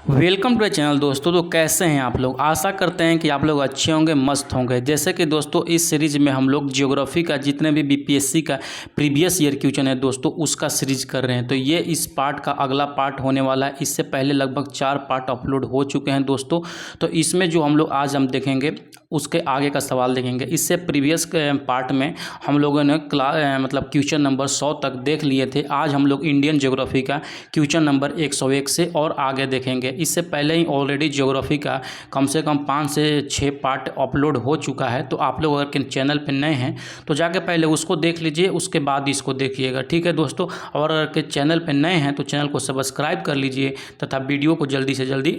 Welcome to channel दोस्तों। तो कैसे हैं आप लोग? आशा करते हैं कि आप लोग अच्छे होंगे, मस्त होंगे। जैसे कि दोस्तों इस सीरीज़ में हम लोग ज्योग्राफी का जितने भी बीपीएससी का प्रीवियस ईयर क्वेश्चन है दोस्तों उसका सीरीज कर रहे हैं। तो ये इस पार्ट का अगला पार्ट होने वाला है। इससे पहले लगभग 4 पार्ट अपलोड हो चुके हैं दोस्तों। तो इसमें जो हम देखेंगे उसके आगे का सवाल देखेंगे। इससे प्रीवियस पार्ट में हम लोगों ने मतलब क्वेश्चन नंबर 100 तक देख लिए थे। आज हम लोग इंडियन ज्योग्राफी का क्वेश्चन नंबर 101 से और आगे देखेंगे। इससे पहले ही ऑलरेडी ज्योग्राफी का कम से कम 5 से 6 पार्ट अपलोड हो चुका है। तो आप लोग अगर चैनल पर नए हैं तो जाके पहले उसको देख लीजिए, उसके बाद इसको देखिएगा, ठीक है दोस्तों। और अगर चैनल पर नए हैं तो चैनल को सब्सक्राइब कर लीजिए तथा वीडियो को जल्दी से जल्दी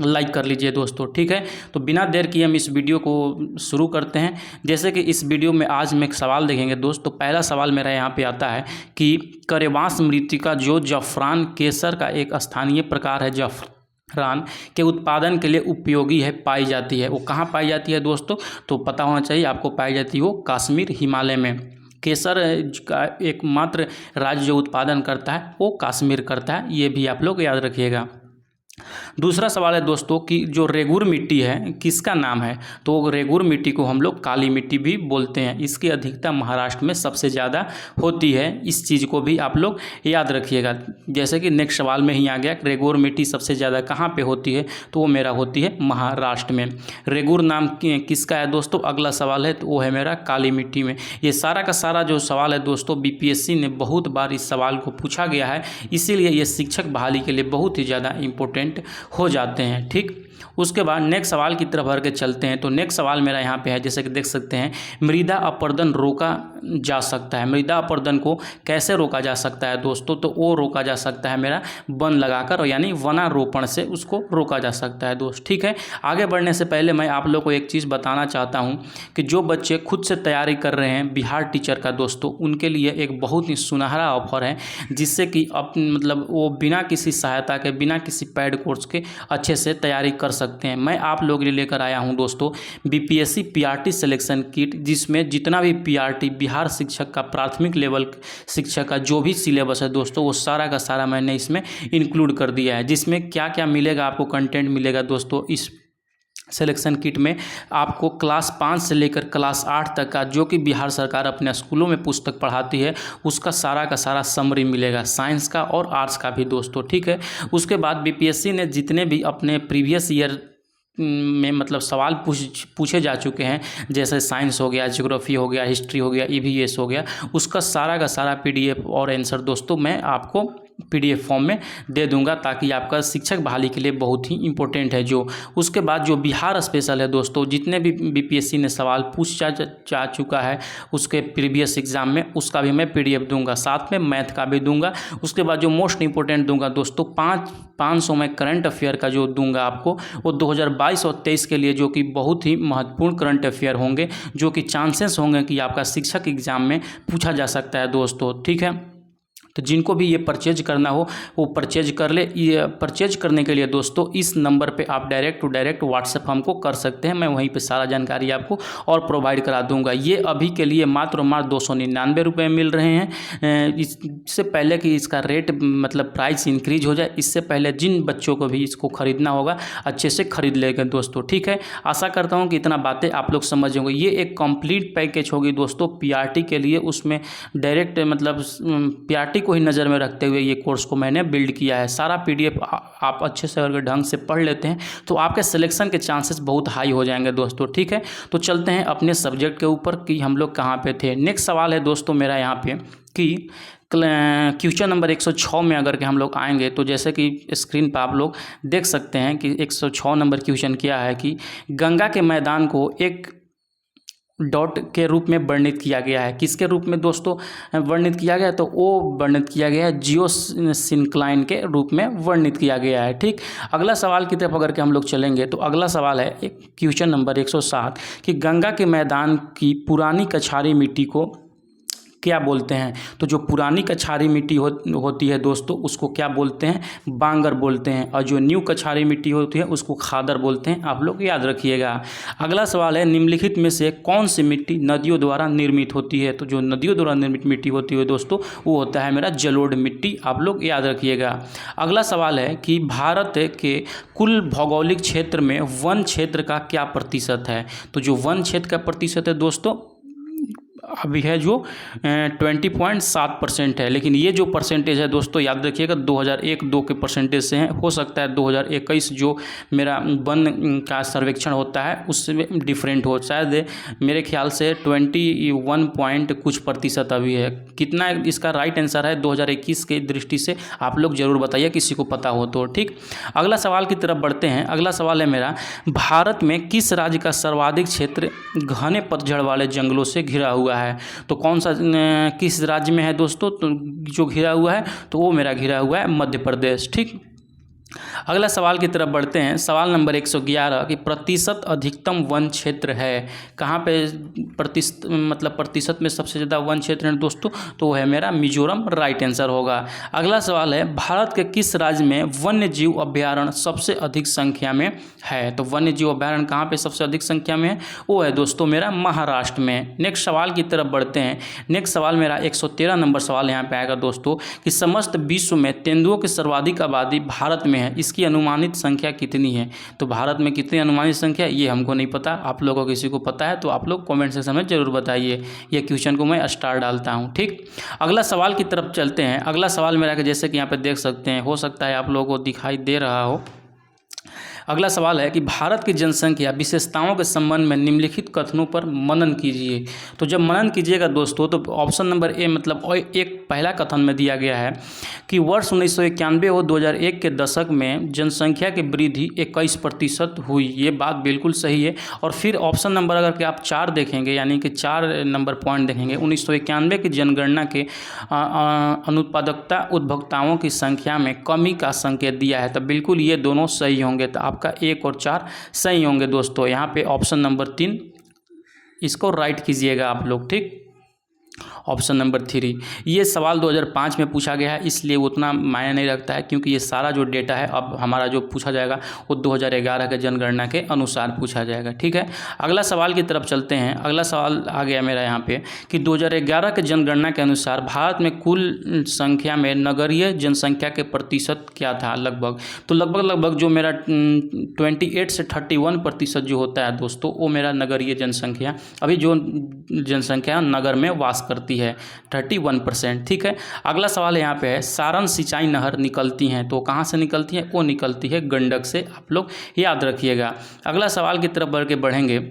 लाइक कर लीजिए दोस्तों, ठीक है। तो बिना देर किए हम इस वीडियो को शुरू करते हैं। जैसे कि इस वीडियो में आज में एक सवाल देखेंगे दोस्तों। पहला सवाल मेरा यहाँ पे आता है कि करेवास मृत्तिका जो जफरान केसर का एक स्थानीय प्रकार है, जफरान के उत्पादन के लिए उपयोगी है, पाई जाती है। वो कहाँ पाई जाती है दोस्तों? तो पता होना चाहिए आपको। पाई जाती है वो कश्मीर, हिमालय में। केसर का एकमात्र राज्य जो उत्पादन करता है वो कश्मीर करता है, ये भी आप लोग याद रखिएगा। दूसरा सवाल है दोस्तों कि जो रेगुर मिट्टी है किसका नाम है? तो रेगुर मिट्टी को हम लोग काली मिट्टी भी बोलते हैं। इसकी अधिकता महाराष्ट्र में सबसे ज़्यादा होती है। इस चीज़ को भी आप लोग याद रखिएगा। जैसे कि नेक्स्ट सवाल में ही आ गया, रेगुर मिट्टी सबसे ज़्यादा कहाँ पे होती है? तो वो मेरा होती है महाराष्ट्र में। रेगुर नाम किसका है दोस्तों? अगला सवाल है तो वो है मेरा काली मिट्टी में। ये सारा का सारा जो सवाल है दोस्तों बीपीएससी ने बहुत बार इस सवाल को पूछा गया है, इसीलिए ये शिक्षक बहाली के लिए बहुत ही ज़्यादा इंपॉर्टेंट हो जाते हैं, ठीक। उसके बाद नेक्स्ट सवाल की तरफ बढ़ के चलते हैं। तो नेक्स्ट सवाल मेरा यहाँ पे है, जैसे कि देख सकते हैं, मृदा अपरदन रोका जा सकता है। मृदा अपरदन को कैसे रोका जा सकता है दोस्तों? तो वो रोका जा सकता है मेरा वन लगाकर, और यानी वनारोपण से उसको रोका जा सकता है दोस्त, ठीक है। आगे बढ़ने से पहले मैं आप लोग को एक चीज़ बताना चाहता हूँ कि जो बच्चे खुद से तैयारी कर रहे हैं बिहार टीचर का दोस्तों, उनके लिए एक बहुत ही सुनहरा ऑफर है, जिससे कि मतलब वो बिना किसी सहायता के, बिना किसी पेड कोर्स के अच्छे से तैयारी कर सकते हैं। मैं आप लोग के लिए लेकर आया हूं दोस्तों बीपीएससी पीआरटी सिलेक्शन किट, जिसमें जितना भी पीआरटी बिहार शिक्षक का प्राथमिक लेवल शिक्षक का जो भी सिलेबस है दोस्तों, वो सारा का सारा मैंने इसमें इंक्लूड कर दिया है। जिसमें क्या क्या मिलेगा आपको, कंटेंट मिलेगा दोस्तों इस सिलेक्शन किट में। आपको क्लास 5 से लेकर क्लास 8 तक का जो कि बिहार सरकार अपने स्कूलों में पुस्तक पढ़ाती है उसका सारा का सारा समरी मिलेगा, साइंस का और आर्ट्स का भी दोस्तों, ठीक है। उसके बाद बीपीएससी ने जितने भी अपने प्रीवियस ईयर में मतलब सवाल पूछे जा चुके हैं, जैसे साइंस हो गया, ज्योग्राफी हो गया, हिस्ट्री हो गया, ईवीएस हो गया, उसका सारा का सारा पीडीएफ और आंसर दोस्तों मैं आपको पीडीएफ फॉर्म में दे दूंगा, ताकि आपका शिक्षक बहाली के लिए बहुत ही इंपॉर्टेंट है जो। उसके बाद जो बिहार स्पेशल है दोस्तों, जितने भी बीपीएससी ने सवाल पूछ जा चुका है उसके प्रीवियस एग्जाम में, उसका भी मैं पीडीएफ दूंगा, साथ में मैथ का भी दूंगा। उसके बाद जो मोस्ट इंपॉर्टेंट दूंगा दोस्तों 500 में करंट अफेयर का जो दूंगा आपको, वो 2022 और 23 के लिए, जो कि बहुत ही महत्वपूर्ण करंट अफेयर होंगे, जो कि चांसेस होंगे कि आपका शिक्षक एग्जाम में पूछा जा सकता है दोस्तों, ठीक है। तो जिनको भी ये परचेज करना हो वो परचेज कर ले। ये परचेज करने के लिए दोस्तों इस नंबर पे आप डायरेक्ट टू डायरेक्ट व्हाट्सएप हमको कर सकते हैं। मैं वहीं पे सारा जानकारी आपको और प्रोवाइड करा दूंगा। ये अभी के लिए मात्र 299 रुपये मिल रहे हैं। इससे पहले कि इसका रेट मतलब प्राइस इंक्रीज हो जाए, इससे पहले जिन बच्चों को भी इसको ख़रीदना होगा अच्छे से खरीद लेंगे दोस्तों, ठीक है। आशा करता हूँ कि इतना बातें आप लोग समझ होंगे। ये एक कंप्लीट पैकेज होगी दोस्तों पीआरटी के लिए। उसमें डायरेक्ट मतलब पीआरटी को ही नज़र में रखते हुए ये कोर्स को मैंने बिल्ड किया है। सारा पीडीएफ आप अच्छे से अगर ढंग से पढ़ लेते हैं तो आपके सिलेक्शन के चांसेस बहुत हाई हो जाएंगे दोस्तों, ठीक है। तो चलते हैं अपने सब्जेक्ट के ऊपर कि हम लोग कहाँ पे थे। नेक्स्ट सवाल है दोस्तों मेरा यहाँ पे कि क्वेश्चन नंबर 106 में अगर के हम लोग आएंगे तो जैसे कि स्क्रीन पर आप लोग देख सकते हैं कि 106 नंबर क्वेश्चन क्या है कि गंगा के मैदान को एक डॉट के रूप में वर्णित किया गया है। किसके रूप में दोस्तों वर्णित किया गया है? तो वो वर्णित किया गया है जियोसिंक्लाइन के रूप में वर्णित किया गया है, ठीक। अगला सवाल की तरफ अगर के हम लोग चलेंगे तो अगला सवाल है एक क्वेश्चन नंबर 107 कि गंगा के मैदान की पुरानी कछारी मिट्टी को क्या बोलते हैं? तो जो पुरानी कछारी मिट्टी होती है दोस्तों, उसको क्या बोलते हैं? बांगर बोलते हैं। और जो न्यू कछारी मिट्टी होती है उसको खादर बोलते हैं। आप लोग याद रखिएगा। अगला सवाल है, निम्नलिखित में से कौन सी मिट्टी नदियों द्वारा निर्मित होती है? तो जो नदियों द्वारा निर्मित मिट्टी होती है दोस्तों, वो होता है मेरा जलोढ़ मिट्टी। आप लोग याद रखिएगा। अगला सवाल है कि भारत के कुल भौगोलिक क्षेत्र में वन क्षेत्र का क्या प्रतिशत है? तो जो वन क्षेत्र का प्रतिशत है दोस्तों, अभी है जो 20.7% है। लेकिन ये जो परसेंटेज है दोस्तों, याद रखिएगा 2001-2 के परसेंटेज से है। हो सकता है 2021 जो मेरा वन का सर्वेक्षण होता है उससे डिफरेंट हो, शायद मेरे ख्याल से 21 पॉइंट कुछ प्रतिशत अभी है। कितना इसका राइट आंसर है 2021 के दृष्टि से आप लोग ज़रूर बताइए, किसी को पता हो तो। ठीक, अगला सवाल की तरफ बढ़ते हैं। अगला सवाल है मेरा, भारत में किस राज्य का सर्वाधिक क्षेत्र घने पतझड़ वाले जंगलों से घिरा हुआ है? तो कौन सा किस राज्य में है दोस्तों तो जो घिरा हुआ है? तो वो मेरा घिरा हुआ है मध्य प्रदेश। ठीक, अगला सवाल की तरफ बढ़ते हैं। सवाल नंबर 111 कि प्रतिशत अधिकतम वन क्षेत्र है कहाँ पे? प्रतिशत में सबसे ज़्यादा वन क्षेत्र है दोस्तों, तो वो है मेरा मिजोरम। राइट आंसर होगा। अगला सवाल है, भारत के किस राज्य में वन्य जीव अभ्यारण्य सबसे अधिक संख्या में है? तो वन्य जीव अभ्यारण्य कहाँ पे सबसे अधिक संख्या में है? वो है दोस्तों मेरा महाराष्ट्र में। नेक्स्ट सवाल की तरफ बढ़ते हैं। नेक्स्ट सवाल मेरा 113 नंबर सवाल यहाँ पे आएगा दोस्तों कि समस्त विश्व में तेंदुओं की सर्वाधिक आबादी भारत में है, इसकी अनुमानित संख्या कितनी है? तो भारत में कितनी अनुमानित संख्या, ये हमको नहीं पता। आप लोगों को किसी को पता है तो आप लोग कमेंट सेक्शन में जरूर बताइए। ये क्वेश्चन को मैं स्टार डालता हूँ। ठीक, अगला सवाल की तरफ चलते हैं। अगला सवाल मेरा कि जैसे कि यहाँ पे देख सकते हैं, हो सकता है आप लोगों को दिखाई दे रहा हो। अगला सवाल है कि भारत की जनसंख्या विशेषताओं के संबंध में निम्नलिखित कथनों पर मनन कीजिए। तो जब मनन कीजिएगा दोस्तों, तो ऑप्शन नंबर ए मतलब एक पहला कथन में दिया गया है कि वर्ष 1991 और 2001 के दशक में जनसंख्या की वृद्धि 21% हुई। ये बात बिल्कुल सही है। और फिर ऑप्शन नंबर अगर कि आप 4 देखेंगे, यानी कि 4 नंबर पॉइंट देखेंगे, 1991 की जनगणना के अनुत्पादकता उपभोक्ताओं की संख्या में कमी का संकेत दिया है। तो बिल्कुल ये दोनों सही होंगे। तो आपका 1 और 4 सही होंगे दोस्तों। यहाँ पे ऑप्शन नंबर 3 इसको राइट कीजिएगा आप लोग। ठीक, ऑप्शन नंबर 3। ये सवाल 2005 में पूछा गया है, इसलिए उतना मायने नहीं रखता है, क्योंकि ये सारा जो डेटा है अब हमारा जो पूछा जाएगा वो 2011 के जनगणना के अनुसार पूछा जाएगा। ठीक है, अगला सवाल की तरफ चलते हैं। अगला सवाल आ गया मेरा यहाँ पे कि 2011 के जनगणना के अनुसार भारत में कुल संख्या में नगरीय जनसंख्या के प्रतिशत क्या था लगभग? तो लगभग जो मेरा 28 से 31% जो होता है दोस्तों, वो मेरा नगरीय जनसंख्या, अभी जो जनसंख्या नगर में वास करती है 31%। ठीक है, अगला सवाल यहाँ पे है, सारण सिंचाई नहर निकलती हैं तो कहाँ से निकलती हैं? वो निकलती है गंडक से। आप लोग याद रखिएगा। अगला सवाल की तरफ बढ़ेंगे।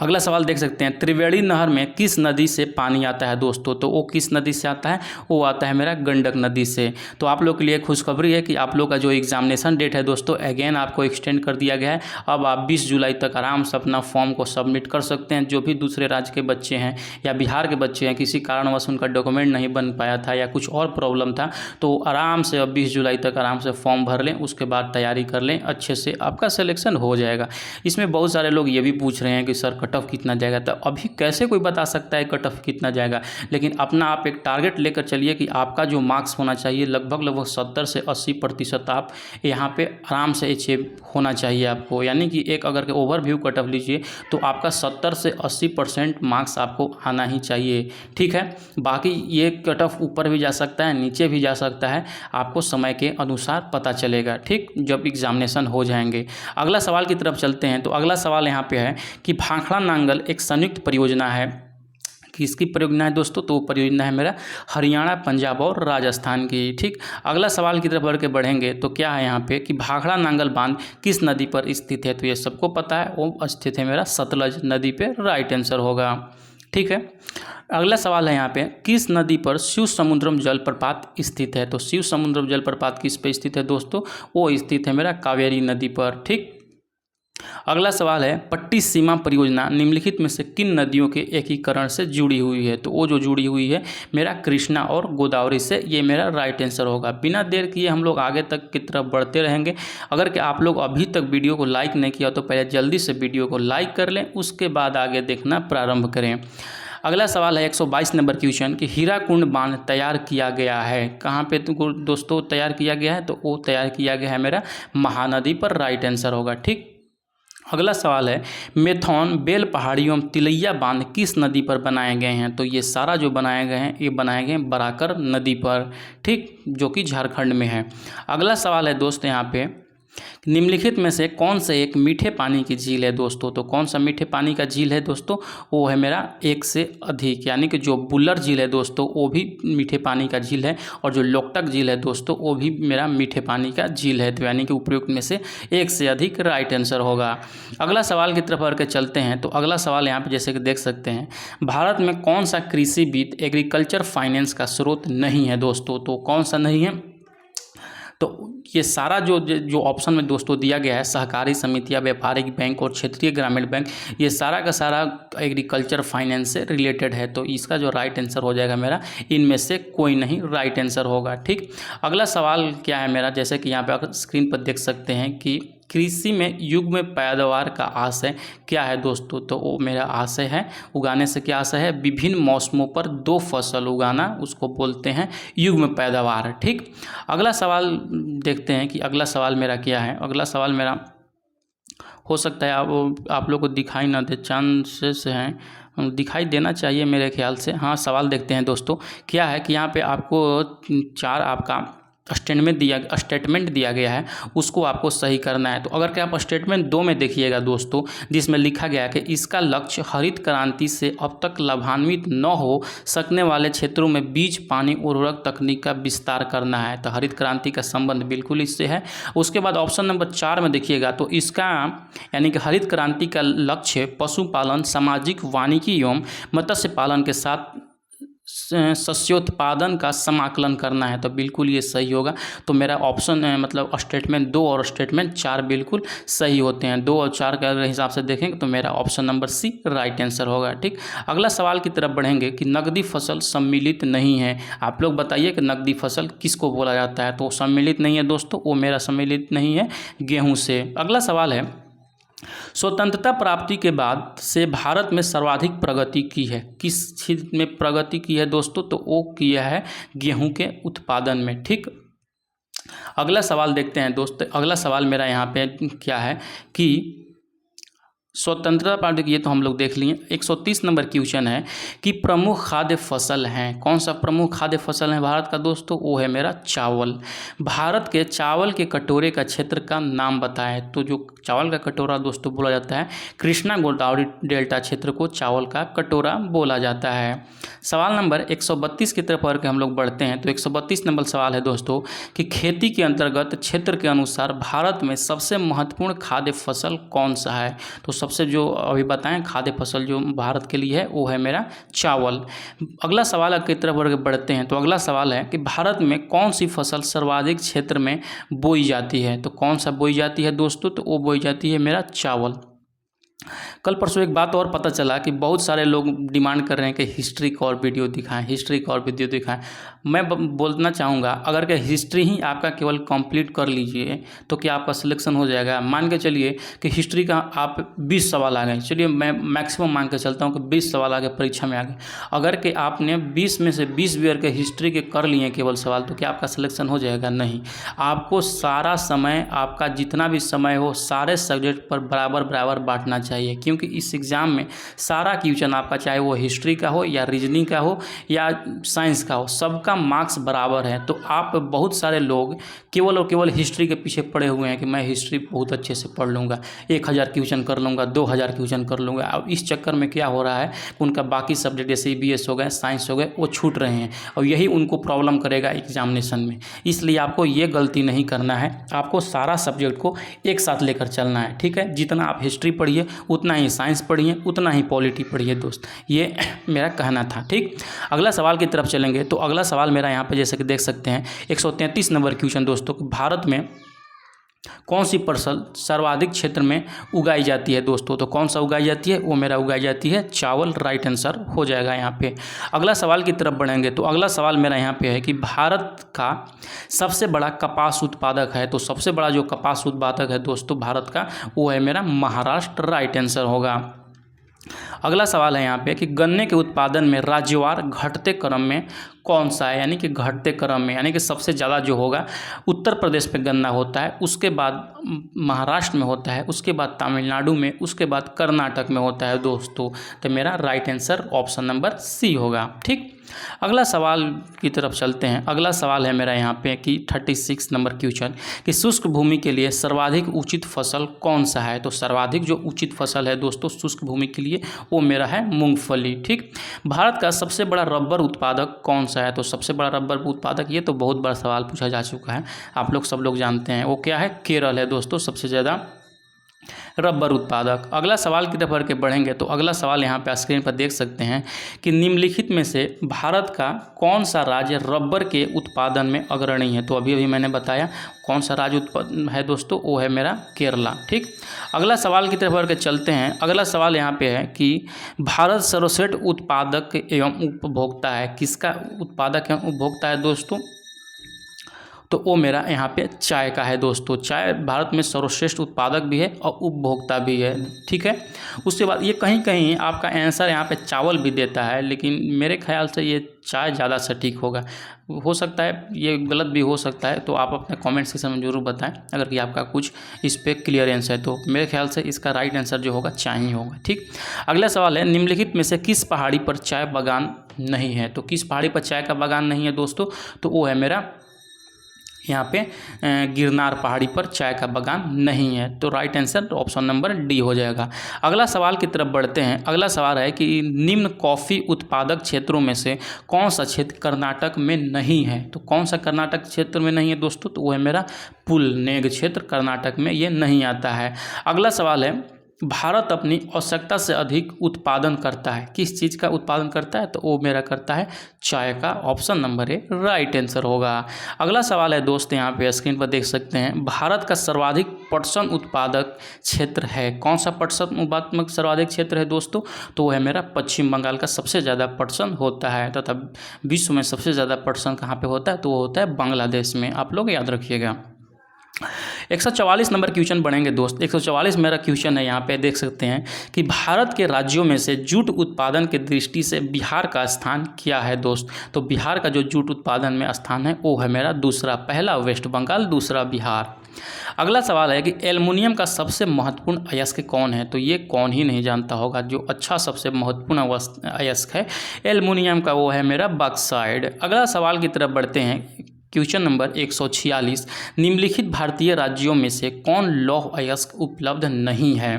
अगला सवाल देख सकते हैं, त्रिवेणी नहर में किस नदी से पानी आता है दोस्तों? तो वो किस नदी से आता है? वो आता है मेरा गंडक नदी से। तो आप लोग के लिए खुशखबरी है कि आप लोग का जो एग्जामिनेशन डेट है दोस्तों, अगेन आपको एक्सटेंड कर दिया गया है। अब आप 20 जुलाई तक आराम से अपना फॉर्म को सबमिट कर सकते हैं। जो भी दूसरे राज्य के बच्चे हैं या बिहार के बच्चे हैं, किसी कारणवश उनका डॉक्यूमेंट नहीं बन पाया था या कुछ और प्रॉब्लम था, तो आराम से अब 20 जुलाई तक आराम से फॉर्म भर लें, उसके बाद तैयारी कर लें, अच्छे से आपका सिलेक्शन हो जाएगा। इसमें बहुत सारे लोग ये भी पूछ रहे हैं कि सर कट ऑफ कितना जाएगा? तो अभी कैसे कोई बता सकता है कट ऑफ कितना जाएगा? लेकिन अपना आप एक टारगेट लेकर चलिए कि आपका जो मार्क्स होना चाहिए लगभग 70 से 80% आप यहाँ पे आराम से अचीव होना चाहिए आपको। यानी कि एक अगर के ओवरव्यू कट ऑफ लीजिए तो आपका 70 से 80% मार्क्स आपको आना ही चाहिए। ठीक है, बाकी ये कट ऑफ ऊपर भी जा सकता है, नीचे भी जा सकता है, आपको समय के अनुसार पता चलेगा। ठीक, जब एग्जामिनेशन हो जाएंगे। अगला सवाल की तरफ चलते हैं। तो अगला सवाल यहाँ पे है कि भाखड़ा नांगल एक संयुक्त परियोजना है। किसकी परियोजना है दोस्तों? तो परियोजना है मेरा हरियाणा, पंजाब और राजस्थान की। ठीक, अगला सवाल की तरफ बढ़ेंगे तो क्या है यहाँ पे कि भाखड़ा नांगल बांध किस नदी पर स्थित है? तो ये सबको पता है, वो स्थित है मेरा सतलज नदी पे। राइट आंसर होगा। ठीक है, अगला सवाल है यहाँ पे, किस नदी पर शिव समुद्रम जलप्रपात स्थित है? तो शिव समुद्रम जलप्रपात किस पे स्थित है दोस्तों? वो स्थित है मेरा कावेरी नदी पर। ठीक, अगला सवाल है, पट्टी सीमा परियोजना निम्नलिखित में से किन नदियों के एकीकरण से जुड़ी हुई है? तो वो जो जुड़ी हुई है मेरा कृष्णा और गोदावरी से। ये मेरा राइट आंसर होगा। बिना देर किए हम लोग आगे तक की तरफ बढ़ते रहेंगे। अगर कि आप लोग अभी तक वीडियो को लाइक नहीं किया तो पहले जल्दी से वीडियो को लाइक कर लें, उसके बाद आगे देखना प्रारंभ करें। अगला सवाल है 122 नंबर क्वेश्चन कि हीराकुंड बांध तैयार किया गया है कहाँ पे तुमको दोस्तों तैयार किया गया है, तो वो तैयार किया गया है मेरा महानदी पर, राइट आंसर होगा। ठीक। अगला सवाल है मेथॉन, बेल पहाड़ी एवं तिलैया बांध किस नदी पर बनाए गए हैं, तो ये सारा जो बनाए गए हैं ये बनाए गए हैं बराकर नदी पर। ठीक, जो कि झारखंड में है। अगला सवाल है दोस्त यहाँ पे निम्नलिखित में से कौन से एक मीठे पानी की झील है दोस्तों, तो कौन सा मीठे पानी का झील है दोस्तों, वो है मेरा एक से अधिक, यानी कि जो बुल्लर झील है दोस्तों वो भी मीठे पानी का झील है, और जो लोकटक झील है दोस्तों वो भी मेरा मीठे पानी का झील है, तो यानी कि उपयुक्त में से एक से अधिक राइट आंसर होगा। अगला सवाल की तरफ बढ़ के चलते हैं, तो अगला सवाल यहाँ पर जैसे कि देख सकते हैं भारत में कौन सा कृषि वित्त एग्रीकल्चर फाइनेंस का स्रोत नहीं है दोस्तों, तो कौन सा नहीं है, तो ये सारा जो ऑप्शन में दोस्तों दिया गया है सहकारी समितियां, व्यापारिक बैंक और क्षेत्रीय ग्रामीण बैंक, ये सारा का सारा एग्रीकल्चर फाइनेंस से रिलेटेड है, तो इसका जो राइट आंसर हो जाएगा मेरा इनमें से कोई नहीं राइट आंसर होगा। ठीक। अगला सवाल क्या है मेरा, जैसे कि यहाँ पे आप स्क्रीन पर देख सकते हैं कि कृषि में युग्म पैदावार का आशय क्या है दोस्तों, तो वो मेरा आशय है उगाने से क्या आशय है, विभिन्न मौसमों पर 2 फसल उगाना, उसको बोलते हैं युग्म पैदावार। ठीक। अगला सवाल देखते हैं कि अगला सवाल मेरा क्या है। अगला सवाल मेरा हो सकता है आप लोग को दिखाई ना दे, चांसेस हैं, दिखाई देना चाहिए मेरे ख्याल से। हाँ, सवाल देखते हैं दोस्तों क्या है कि यहाँ पे आपको 4 आपका स्टेटमेंट दिया गया है, उसको आपको सही करना है। तो अगर कि आप स्टेटमेंट 2 में देखिएगा दोस्तों, जिसमें लिखा गया है कि इसका लक्ष्य हरित क्रांति से अब तक लाभान्वित न हो सकने वाले क्षेत्रों में बीज, पानी, उर्वरक तकनीक का विस्तार करना है, तो हरित क्रांति का संबंध बिल्कुल इससे है। उसके बाद ऑप्शन नंबर 4 में देखिएगा, तो इसका यानी कि हरित क्रांति का लक्ष्य पशुपालन, सामाजिक वानिकी एवं मत्स्य पालन के साथ शस्योत्पादन का समाकलन करना है, तो बिल्कुल ये सही होगा। तो मेरा ऑप्शन मतलब स्टेटमेंट 2 और स्टेटमेंट 4 बिल्कुल सही होते हैं। 2 और 4 के अगर हिसाब से देखेंगे तो मेरा option number C right answer होगा। ठीक। अगला सवाल की तरफ बढ़ेंगे कि नकदी फसल सम्मिलित नहीं है, आप लोग बताइए कि नकदी फसल किसको बोला जाता है, तो सम्मिलित नहीं है दोस्तों, वो मेरा सम्मिलित नहीं है गेहूँ से। अगला सवाल है स्वतंत्रता प्राप्ति के बाद से भारत में सर्वाधिक प्रगति की है, किस क्षेत्र में प्रगति की है दोस्तों, तो वो किया है गेहूं के उत्पादन में। ठीक। अगला सवाल देखते हैं दोस्तों। अगला सवाल मेरा यहाँ पे क्या है कि स्वतंत्रता प्राप्ति की, तो हम लोग देख लिए। 130 नंबर क्वेश्चन है कि प्रमुख खाद्य फसल हैं, कौन सा प्रमुख खाद्य फसल है भारत का दोस्तों, वो है मेरा चावल। भारत के चावल के कटोरे का क्षेत्र का नाम बताएं, तो जो चावल का कटोरा दोस्तों बोला जाता है, कृष्णा गोदावरी डेल्टा क्षेत्र को चावल का कटोरा बोला जाता है। सवाल नंबर 132 की तरफ पढ़ के हम लोग बढ़ते हैं, तो 132 नंबर सवाल है दोस्तों कि खेती के अंतर्गत क्षेत्र के अनुसार भारत में सबसे महत्वपूर्ण खाद्य फसल कौन सा है, तो सबसे जो अभी बताएं खाद्य फसल जो भारत के लिए है वो है मेरा चावल। अगला सवाल की तरफ बढ़ते हैं, तो अगला सवाल है कि भारत में कौन सी फसल सर्वाधिक क्षेत्र में बोई जाती है, तो कौन सा बोई जाती है दोस्तों, तो वो बोई जाती है मेरा चावल। कल परसों एक बात और पता चला कि बहुत सारे लोग डिमांड कर रहे हैं कि हिस्ट्री का और वीडियो दिखाएं, हिस्ट्री का और वीडियो दिखाएं। मैं बोलना चाहूँगा अगर कि हिस्ट्री ही आपका केवल कंप्लीट कर लीजिए तो क्या आपका सिलेक्शन हो जाएगा। मान के चलिए कि हिस्ट्री का आप 20 सवाल आ गए, चलिए मैं मैक्सिमम मान के चलता हूँ कि 20 सवाल आ गए परीक्षा में आ गए, अगर कि आपने 20 में से 20 भी के हिस्ट्री के कर लिए केवल सवाल, तो क्या आपका सिलेक्शन हो जाएगा? नहीं। आपको सारा समय, आपका जितना भी समय हो, सारे सब्जेक्ट पर बराबर बराबर बांटना चाहिए, क्योंकि इस एग्ज़ाम में सारा क्वेश्चन आपका, चाहे वो हिस्ट्री का हो या रीजनिंग का हो या साइंस का हो, सबका मार्क्स बराबर है। तो आप बहुत सारे लोग केवल और केवल हिस्ट्री के पीछे पड़े हुए हैं कि मैं हिस्ट्री बहुत अच्छे से पढ़ लूँगा, 1000 क्वेश्चन कर लूँगा, 2000 क्वेश्चन कर लूँगा। अब इस चक्कर में क्या हो रहा है, उनका बाकी सब्जेक्ट जैसे EVS हो गए, साइंस हो गए, वो छूट रहे हैं और यही उनको प्रॉब्लम करेगा एग्जामिनेशन में। इसलिए आपको ये गलती नहीं करना है, आपको सारा सब्जेक्ट को एक साथ लेकर चलना है। ठीक है, जितना आप हिस्ट्री पढ़िए उतना ही साइंस पढ़िए, उतना ही पॉलिटी पढ़िए दोस्त, ये मेरा कहना था। ठीक, अगला सवाल की तरफ चलेंगे। तो अगला सवाल मेरा यहाँ पे जैसे कि देख सकते हैं 133 नंबर क्वेश्चन दोस्तों, भारत में कौन सी फसल सर्वाधिक क्षेत्र में उगाई जाती है दोस्तों, तो कौन सा उगाई जाती है, वो मेरा उगाई जाती है चावल, राइट आंसर हो जाएगा यहाँ पे। अगला सवाल की तरफ बढ़ेंगे। तो अगला सवाल मेरा यहाँ पे है कि भारत का सबसे बड़ा कपास उत्पादक है, तो सबसे बड़ा जो कपास उत्पादक है दोस्तों भारत का, वो है मेरा महाराष्ट्र, राइट आंसर होगा। अगला सवाल है यहाँ पे कि गन्ने के उत्पादन में राज्यवार घटते क्रम में कौन सा है, यानी कि घटते क्रम में, यानी कि सबसे ज़्यादा जो होगा उत्तर प्रदेश पे गन्ना होता है, उसके बाद महाराष्ट्र में होता है, उसके बाद तमिलनाडु में, उसके बाद कर्नाटक में होता है दोस्तों। तो मेरा right answer option number C होगा। ठीक, अगला सवाल की तरफ चलते हैं। अगला सवाल है मेरा यहाँ पे कि 36 नंबर क्वेश्चन कि शुष्क भूमि के लिए सर्वाधिक उचित फसल कौन सा है। तो सर्वाधिक जो उचित फसल है दोस्तों शुष्क भूमि के लिए वो मेरा है मूंगफली। ठीक, भारत का सबसे बड़ा रबर उत्पादक कौन सा है। तो सबसे बड़ा रबर उत्पादक, ये तो बहुत बड़ा सवाल पूछा जा चुका है, आप लोग सब लोग जानते हैं, वो क्या है, केरल है दोस्तों सबसे ज़्यादा रबर उत्पादक। अगला सवाल की तरफ बढ़ के बढ़ेंगे तो अगला सवाल यहाँ पे स्क्रीन पर देख सकते हैं कि निम्नलिखित में से भारत का कौन सा राज्य रबर के उत्पादन में अग्रणी है। तो अभी मैंने बताया कौन सा राज्य है दोस्तों, वो है मेरा केरला। ठीक, अगला सवाल की तरफ बढ़ के चलते हैं। अगला सवाल यहाँ पे है कि भारत सर्वश्रेष्ठ उत्पादक एवं उपभोक्ता है, किसका उत्पादक एवं उपभोक्ता है दोस्तों। तो वो मेरा यहाँ पे चाय का है दोस्तों। चाय भारत में सर्वश्रेष्ठ उत्पादक भी है और उपभोक्ता भी है। ठीक है, उसके बाद ये कहीं कहीं आपका आंसर यहाँ पे चावल भी देता है, लेकिन मेरे ख्याल से ये चाय ज़्यादा सटीक होगा। हो सकता है ये गलत भी हो सकता है, तो आप अपने कमेंट सेक्शन में ज़रूर बताएं अगर कि आपका कुछ इस पर क्लियरेंस है। तो मेरे ख्याल से इसका राइट आंसर जो होगा चाय ही होगा। ठीक, अगला सवाल है निम्नलिखित में से किस पहाड़ी पर चाय बागान नहीं है। तो किस पहाड़ी पर चाय का बागान नहीं है दोस्तों, तो वो है मेरा यहाँ पे गिरनार पहाड़ी पर चाय का बागान नहीं है। तो right answer option number D हो जाएगा। अगला सवाल की तरफ बढ़ते हैं। अगला सवाल है कि निम्न कॉफ़ी उत्पादक क्षेत्रों में से कौन सा क्षेत्र कर्नाटक में नहीं है। तो कौन सा कर्नाटक क्षेत्र में नहीं है दोस्तों, तो वो है मेरा पुलनेग क्षेत्र, कर्नाटक में ये नहीं आता है। अगला सवाल है भारत अपनी आवश्यकता से अधिक उत्पादन करता है, किस चीज़ का उत्पादन करता है। तो वो मेरा करता है चाय का। Option number A right answer होगा। अगला सवाल है दोस्त, यहाँ पे स्क्रीन पर देख सकते हैं, भारत का सर्वाधिक पटसन उत्पादक क्षेत्र है, कौन सा पटसन उत्पादक सर्वाधिक क्षेत्र है दोस्तों। तो वो है मेरा पश्चिम बंगाल का सबसे ज़्यादा पटसन होता है, तथा विश्व में सबसे ज़्यादा पटसन कहाँ पर होता है, तो वो होता है बांग्लादेश में। आप लोग याद रखिएगा। 144 नंबर क्वेश्चन बढ़ेंगे दोस्त। 144 मेरा क्वेश्चन है, यहाँ पे देख सकते हैं कि भारत के राज्यों में से जूट उत्पादन के दृष्टि से बिहार का स्थान क्या है दोस्त। तो बिहार का जो जूट उत्पादन में स्थान है वो है मेरा दूसरा, पहला वेस्ट बंगाल, दूसरा बिहार। अगला सवाल है कि एल्युमिनियम का सबसे महत्वपूर्ण अयस्क कौन है। तो ये कौन ही नहीं जानता होगा, जो अच्छा सबसे महत्वपूर्ण अयस्क है एल्युमिनियम का, वो है मेरा बॉक्साइट। अगला सवाल की तरफ बढ़ते हैं। क्वेश्चन नंबर 146, निम्नलिखित भारतीय राज्यों में से कौन लौह अयस्क उपलब्ध नहीं है।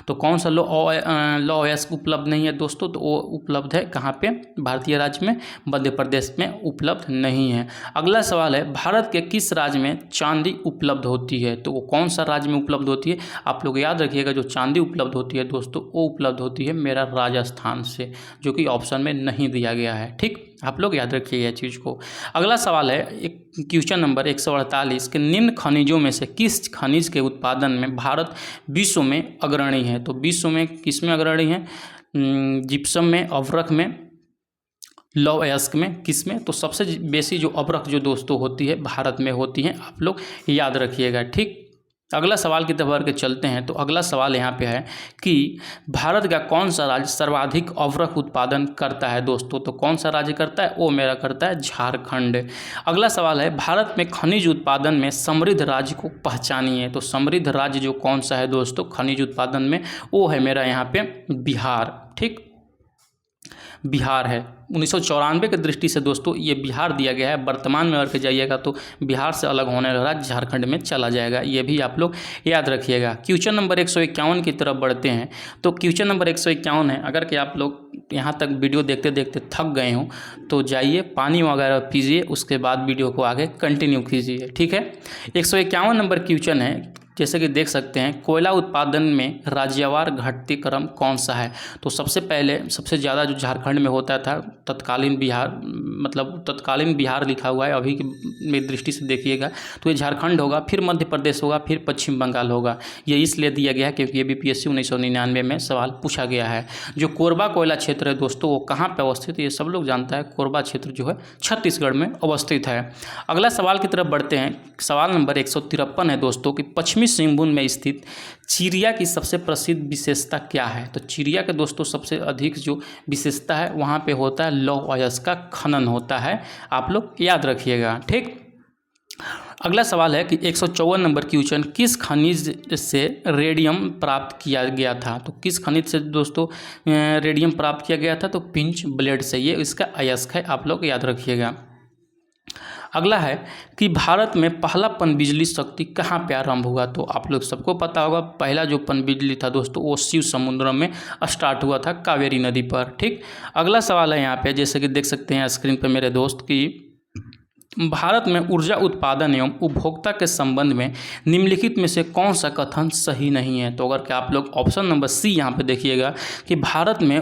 तो कौन सा लौह अयस्क उपलब्ध नहीं है दोस्तों, तो वो उपलब्ध है कहाँ पे, भारतीय राज्य में मध्य प्रदेश में उपलब्ध नहीं है। अगला सवाल है भारत के किस राज्य में चांदी उपलब्ध होती है। तो वो कौन सा राज्य में उपलब्ध होती है, आप लोग याद रखिएगा। जो चांदी उपलब्ध होती है दोस्तों वो उपलब्ध होती है मेरा राजस्थान से, जो कि ऑप्शन में नहीं दिया गया है। ठीक, आप लोग याद रखिए इस चीज़ को। अगला सवाल है एक क्वेश्चन नंबर 148 के निम्न खनिजों में से किस खनिज के उत्पादन में भारत विश्व में अग्रणी है। तो विश्व में किस में अग्रणी है, जिप्सम में, अवरक में, लौह अयस्क में, किस में। तो सबसे बेसी जो अवरक जो दोस्तों होती है भारत में होती है, आप लोग याद रखिएगा। ठीक, अगला सवाल की तरफ बढ़ के चलते हैं। तो अगला सवाल यहाँ पे है कि भारत का कौन सा राज्य सर्वाधिक अवरक उत्पादन करता है दोस्तों। तो कौन सा राज्य करता है, वो मेरा करता है झारखंड। अगला सवाल है भारत में खनिज उत्पादन में समृद्ध राज्य को पहचानिए। तो समृद्ध राज्य जो कौन सा है दोस्तों खनिज उत्पादन में, वो है मेरा यहाँ पे बिहार। ठीक, बिहार है। 1994 के दृष्टि से दोस्तों ये बिहार दिया गया है, वर्तमान में अगर जाइएगा तो बिहार से अलग होने वाला राज्य झारखंड में चला जाएगा, ये भी आप लोग याद रखिएगा। क्वेश्चन नंबर 151 की तरफ बढ़ते हैं। तो क्वेश्चन नंबर 151 है, अगर कि आप लोग यहाँ तक वीडियो देखते देखते थक गए हों तो जाइए पानी वगैरह पीजिए, उसके बाद वीडियो को आगे कंटिन्यू कीजिए। ठीक है, 151 नंबर क्वेश्चन है, जैसे कि देख सकते हैं कोयला उत्पादन में राज्यवार घटती क्रम कौन सा है। तो सबसे पहले सबसे ज़्यादा जो झारखंड में होता था, तत्कालीन बिहार, मतलब तत्कालीन बिहार लिखा हुआ है, अभी की दृष्टि से देखिएगा तो ये झारखंड होगा, फिर मध्य प्रदेश होगा, फिर पश्चिम बंगाल होगा। ये इसलिए दिया गया है क्योंकि ये बीपीएससी 1999 में सवाल पूछा गया है। जो कोरबा कोयला क्षेत्र है दोस्तों वो कहाँ पर अवस्थित है, ये सब लोग जानता है। कोरबा क्षेत्र जो है छत्तीसगढ़ में अवस्थित है। अगला सवाल की तरफ बढ़ते हैं। सवाल नंबर 153 है दोस्तों कि पश्चिमी पश्चिमी सिंहभूम में स्थित चिरिया की सबसे प्रसिद्ध विशेषता क्या है? तो चिरिया के दोस्तों सबसे अधिक जो विशेषता है वहाँ पे होता है लौह अयस्क का खनन होता है, आप लोग याद रखिएगा। ठीक, अगला सवाल है कि 154 नंबर क्वेश्चन, किस खनिज से रेडियम प्राप्त किया गया था? तो किस खनिज से दोस्तों रेडियम प्राप्त किया गया था? तो पिंच ब्लेड से, ये इसका अयस्क है, आप लोग याद रखिएगा। अगला है कि भारत में पहला पनबिजली शक्ति कहाँ पे आरंभ हुआ? तो आप लोग सबको पता होगा, पहला जो पनबिजली था दोस्तों वो शिव समुद्र में स्टार्ट हुआ था, कावेरी नदी पर। ठीक, अगला सवाल है यहाँ पे, जैसे कि देख सकते हैं स्क्रीन पर मेरे दोस्त, कि भारत में ऊर्जा उत्पादन एवं उपभोक्ता के संबंध में निम्नलिखित में से कौन सा कथन सही नहीं है? तो अगर कि आप लोग ऑप्शन नंबर सी यहाँ पे देखिएगा कि भारत में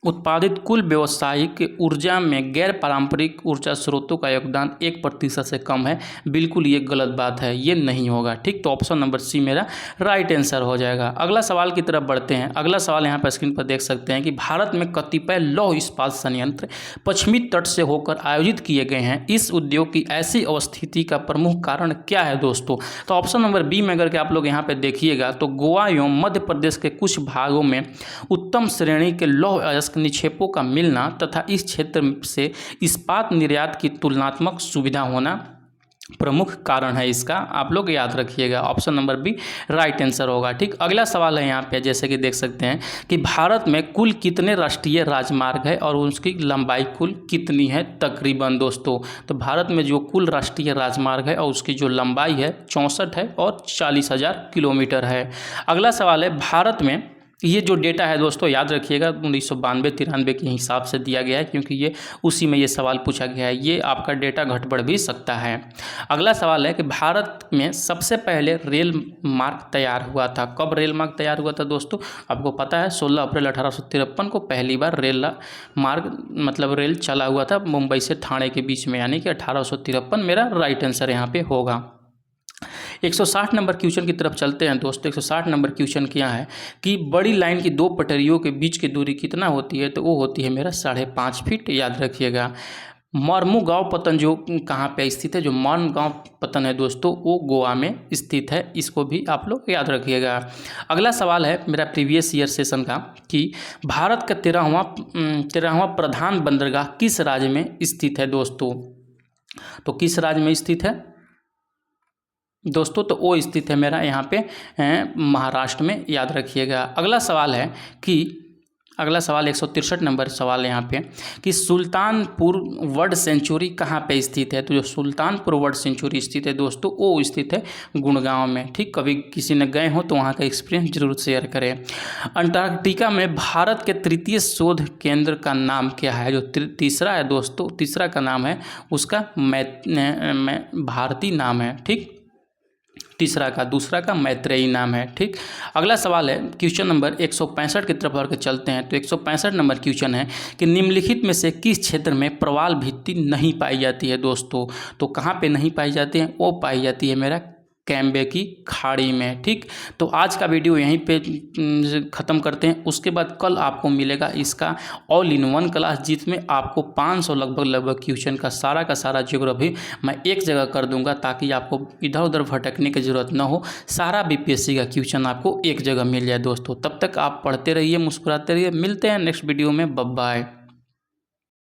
उत्पादित कुल व्यावसायिक ऊर्जा में गैर पारंपरिक ऊर्जा स्रोतों का योगदान 1% से कम है, बिल्कुल ये गलत बात है, ये नहीं होगा। ठीक, तो ऑप्शन नंबर सी मेरा राइट आंसर हो जाएगा। अगला सवाल की तरफ बढ़ते हैं। अगला सवाल यहाँ पर स्क्रीन पर देख सकते हैं कि भारत में कतिपय लौह इस्पात संयंत्र पश्चिमी तट से होकर आयोजित किए गए हैं, इस उद्योग की ऐसी अवस्थिति का प्रमुख कारण क्या है दोस्तों? तो ऑप्शन नंबर बी में अगर के आप लोग यहाँ पर देखिएगा तो गोवा एवं मध्य प्रदेश के कुछ भागों में उत्तम श्रेणी के लौह अयस्क निक्षेपों का मिलना तथा इस क्षेत्र से इस्पात निर्यात की तुलनात्मक सुविधा होना प्रमुख कारण है इसका, आप लोग याद रखिएगा। Option number B right answer होगा। ठीक, अगला सवाल है यहाँ पे, जैसे कि देख सकते हैं कि भारत में कुल कितने राष्ट्रीय राजमार्ग है और उसकी लंबाई कुल कितनी है तकरीबन दोस्तों? तो भारत में जो कुल राष्ट्रीय राजमार्ग है और उसकी जो लंबाई है 64 है और 40,000 किलोमीटर है। अगला सवाल है, भारत में ये जो डेटा है दोस्तों याद रखिएगा 1992-93 के हिसाब से दिया गया है, क्योंकि ये उसी में ये सवाल पूछा गया है, ये आपका डेटा घट बढ़ भी सकता है। अगला सवाल है कि भारत में सबसे पहले रेल मार्ग तैयार हुआ था, कब रेल मार्ग तैयार हुआ था दोस्तों? आपको पता है 16 अप्रैल 1853 को पहली बार रेल मार्ग मतलब रेल चला हुआ था मुंबई से ठाणे के बीच में, यानी कि 1853 मेरा राइट आंसर यहाँ पे होगा। 160 नंबर क्वेश्चन की तरफ चलते हैं दोस्तों। 160 नंबर क्वेश्चन क्या है कि बड़ी लाइन की दो पटरियों के बीच की दूरी कितना होती है? तो वो होती है मेरा 5.5 फीट, याद रखिएगा। मरमुगांव पतन जो कहाँ पे स्थित है, जो मरमुगांव पतन है दोस्तों वो गोवा में स्थित है, इसको भी आप लोग याद रखिएगा। अगला सवाल है मेरा प्रीवियस ईयर सेशन का कि भारत का 13वां प्रधान बंदरगाह किस राज्य में स्थित है दोस्तों? तो किस राज्य में स्थित है दोस्तों? तो वो स्थित है मेरा यहाँ पे महाराष्ट्र में, याद रखिएगा। अगला सवाल है कि अगला सवाल 163 नंबर सवाल यहाँ पे कि सुल्तानपुर वर्ल्ड सेंचुरी कहाँ पे स्थित है? तो जो सुल्तानपुर वर्ल्ड सेंचुरी स्थित है दोस्तों वो स्थित है गुड़गांव में। ठीक, कभी किसी ने गए हो तो वहाँ का एक्सपीरियंस जरूर शेयर करें। अंटार्कटिका में भारत के तृतीय शोध केंद्र का नाम क्या है? जो तीसरा है दोस्तों, तीसरा का नाम है उसका भारती नाम है। ठीक, तीसरा का, दूसरा का मैत्रेयी नाम है। ठीक, अगला सवाल है क्वेश्चन नंबर 165 की तरफ बढ़कर चलते हैं। तो 165 नंबर क्वेश्चन है कि निम्नलिखित में से किस क्षेत्र में प्रवाल भित्ति नहीं पाई जाती है दोस्तों? तो कहाँ पे नहीं पाई जाती है? वो पाई जाती है मेरा कैम्बे की खाड़ी में। ठीक, तो आज का वीडियो यहीं पे ख़त्म करते हैं। उसके बाद कल आपको मिलेगा इसका ऑल इन वन क्लास, जिसमें आपको 500 लगभग क्वेश्चन का सारा ज्योग्राफी मैं एक जगह कर दूंगा, ताकि आपको इधर उधर भटकने की ज़रूरत ना हो, सारा बीपीएससी का क्वेश्चन आपको एक जगह मिल जाए दोस्तों। तब तक आप पढ़ते रहिए, मुस्कुराते रहिए। मिलते हैं नेक्स्ट वीडियो में, बाय बाय।